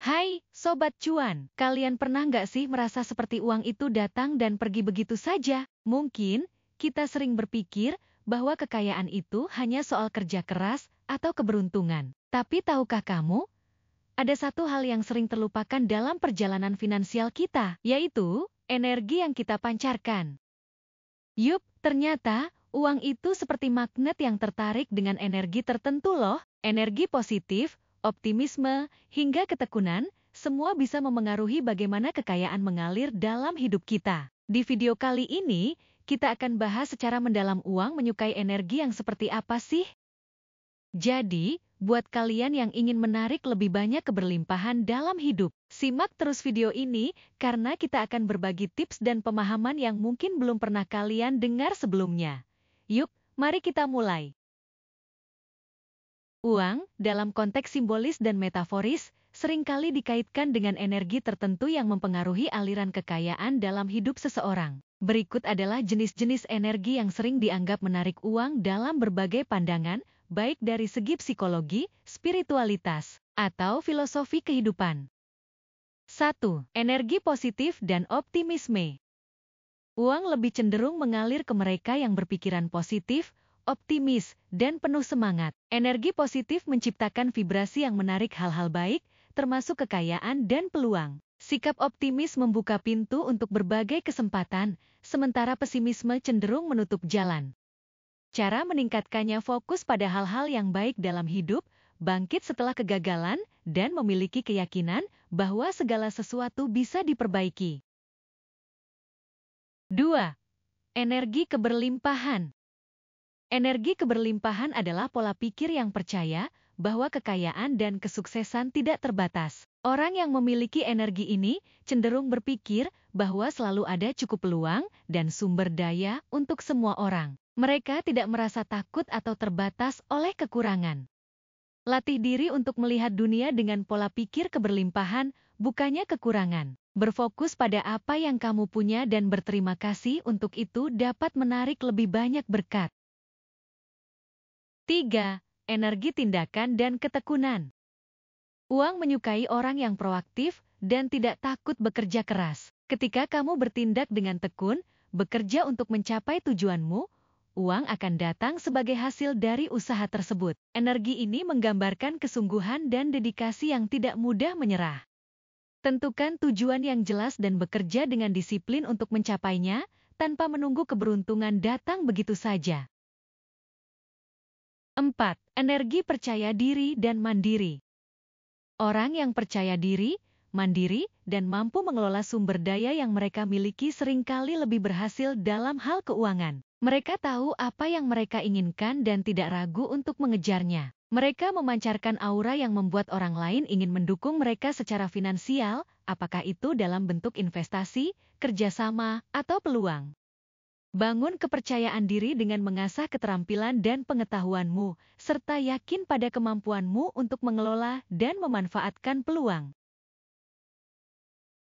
Hai, Sobat Cuan. Kalian pernah nggak sih merasa seperti uang itu datang dan pergi begitu saja? Mungkin, kita sering berpikir bahwa kekayaan itu hanya soal kerja keras atau keberuntungan. Tapi tahukah kamu, ada satu hal yang sering terlupakan dalam perjalanan finansial kita, yaitu energi yang kita pancarkan. Yup, ternyata uang itu seperti magnet yang tertarik dengan energi tertentu loh. Energi positif, optimisme, hingga ketekunan, semua bisa memengaruhi bagaimana kekayaan mengalir dalam hidup kita. Di video kali ini, kita akan bahas secara mendalam uang menyukai energi yang seperti apa sih? Jadi, buat kalian yang ingin menarik lebih banyak keberlimpahan dalam hidup, simak terus video ini karena kita akan berbagi tips dan pemahaman yang mungkin belum pernah kalian dengar sebelumnya. Yuk, mari kita mulai. Uang, dalam konteks simbolis dan metaforis, seringkali dikaitkan dengan energi tertentu yang mempengaruhi aliran kekayaan dalam hidup seseorang. Berikut adalah jenis-jenis energi yang sering dianggap menarik uang dalam berbagai pandangan, baik dari segi psikologi, spiritualitas, atau filosofi kehidupan. 1. Energi positif dan optimisme. Uang lebih cenderung mengalir ke mereka yang berpikiran positif, optimis, dan penuh semangat. Energi positif menciptakan vibrasi yang menarik hal-hal baik, termasuk kekayaan dan peluang. Sikap optimis membuka pintu untuk berbagai kesempatan, sementara pesimisme cenderung menutup jalan. Cara meningkatkannya fokus pada hal-hal yang baik dalam hidup, bangkit setelah kegagalan, dan memiliki keyakinan bahwa segala sesuatu bisa diperbaiki. 2. Energi keberlimpahan. Energi keberlimpahan adalah pola pikir yang percaya bahwa kekayaan dan kesuksesan tidak terbatas. Orang yang memiliki energi ini cenderung berpikir bahwa selalu ada cukup peluang dan sumber daya untuk semua orang. Mereka tidak merasa takut atau terbatas oleh kekurangan. Latih diri untuk melihat dunia dengan pola pikir keberlimpahan, bukannya kekurangan. Berfokus pada apa yang kamu punya dan berterima kasih untuk itu dapat menarik lebih banyak berkat. 3. Energi tindakan dan ketekunan. Uang menyukai orang yang proaktif dan tidak takut bekerja keras. Ketika kamu bertindak dengan tekun, bekerja untuk mencapai tujuanmu, uang akan datang sebagai hasil dari usaha tersebut. Energi ini menggambarkan kesungguhan dan dedikasi yang tidak mudah menyerah. Tentukan tujuan yang jelas dan bekerja dengan disiplin untuk mencapainya, tanpa menunggu keberuntungan datang begitu saja. 4. Energi percaya diri dan mandiri. Orang yang percaya diri, mandiri, dan mampu mengelola sumber daya yang mereka miliki seringkali lebih berhasil dalam hal keuangan. Mereka tahu apa yang mereka inginkan dan tidak ragu untuk mengejarnya. Mereka memancarkan aura yang membuat orang lain ingin mendukung mereka secara finansial, apakah itu dalam bentuk investasi, kerjasama, atau peluang. Bangun kepercayaan diri dengan mengasah keterampilan dan pengetahuanmu, serta yakin pada kemampuanmu untuk mengelola dan memanfaatkan peluang.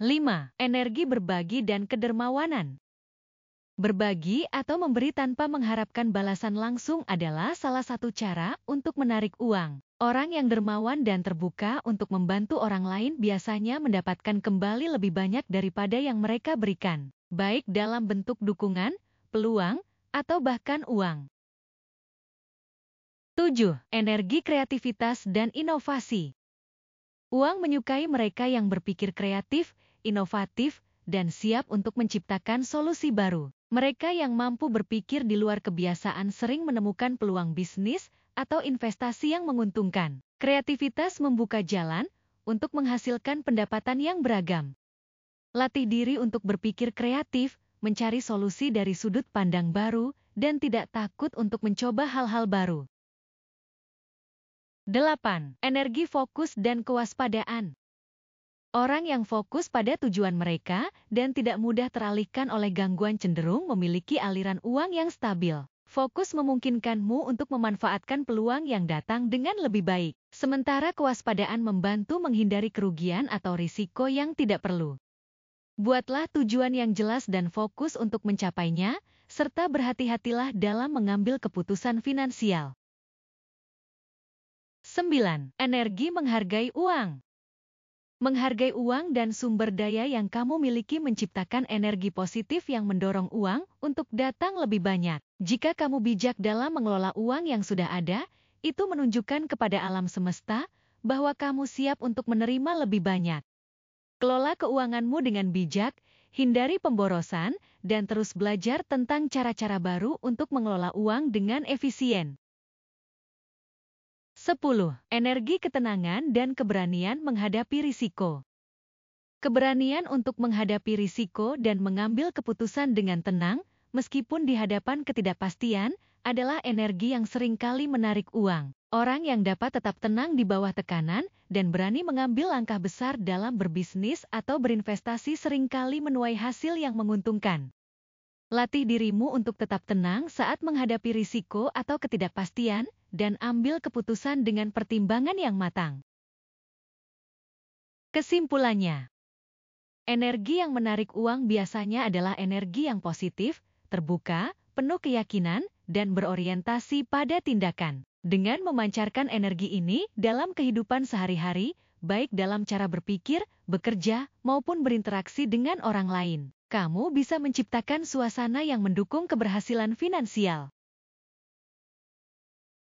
5. Energi berbagi dan kedermawanan. Berbagi atau memberi tanpa mengharapkan balasan langsung adalah salah satu cara untuk menarik uang. Orang yang dermawan dan terbuka untuk membantu orang lain biasanya mendapatkan kembali lebih banyak daripada yang mereka berikan, baik dalam bentuk dukungan, peluang, atau bahkan uang. 7. Energi kreativitas dan inovasi. Uang menyukai mereka yang berpikir kreatif, inovatif, dan siap untuk menciptakan solusi baru. Mereka yang mampu berpikir di luar kebiasaan sering menemukan peluang bisnis atau investasi yang menguntungkan. Kreativitas membuka jalan untuk menghasilkan pendapatan yang beragam. Latih diri untuk berpikir kreatif, mencari solusi dari sudut pandang baru, dan tidak takut untuk mencoba hal-hal baru. 8. Energi fokus dan kewaspadaan. Orang yang fokus pada tujuan mereka dan tidak mudah teralihkan oleh gangguan cenderung memiliki aliran uang yang stabil. Fokus memungkinkanmu untuk memanfaatkan peluang yang datang dengan lebih baik, sementara kewaspadaan membantu menghindari kerugian atau risiko yang tidak perlu. Buatlah tujuan yang jelas dan fokus untuk mencapainya, serta berhati-hatilah dalam mengambil keputusan finansial. 9. Energi menghargai uang. Menghargai uang dan sumber daya yang kamu miliki menciptakan energi positif yang mendorong uang untuk datang lebih banyak. Jika kamu bijak dalam mengelola uang yang sudah ada, itu menunjukkan kepada alam semesta bahwa kamu siap untuk menerima lebih banyak. Kelola keuanganmu dengan bijak, hindari pemborosan, dan terus belajar tentang cara-cara baru untuk mengelola uang dengan efisien. 10. Energi ketenangan dan keberanian menghadapi risiko. Keberanian untuk menghadapi risiko dan mengambil keputusan dengan tenang, meskipun di hadapan ketidakpastian, adalah energi yang seringkali menarik uang. Orang yang dapat tetap tenang di bawah tekanan dan berani mengambil langkah besar dalam berbisnis atau berinvestasi seringkali menuai hasil yang menguntungkan. Latih dirimu untuk tetap tenang saat menghadapi risiko atau ketidakpastian, dan ambil keputusan dengan pertimbangan yang matang. Kesimpulannya, energi yang menarik uang biasanya adalah energi yang positif, terbuka, penuh keyakinan, dan berorientasi pada tindakan. Dengan memancarkan energi ini dalam kehidupan sehari-hari, baik dalam cara berpikir, bekerja, maupun berinteraksi dengan orang lain, kamu bisa menciptakan suasana yang mendukung keberhasilan finansial.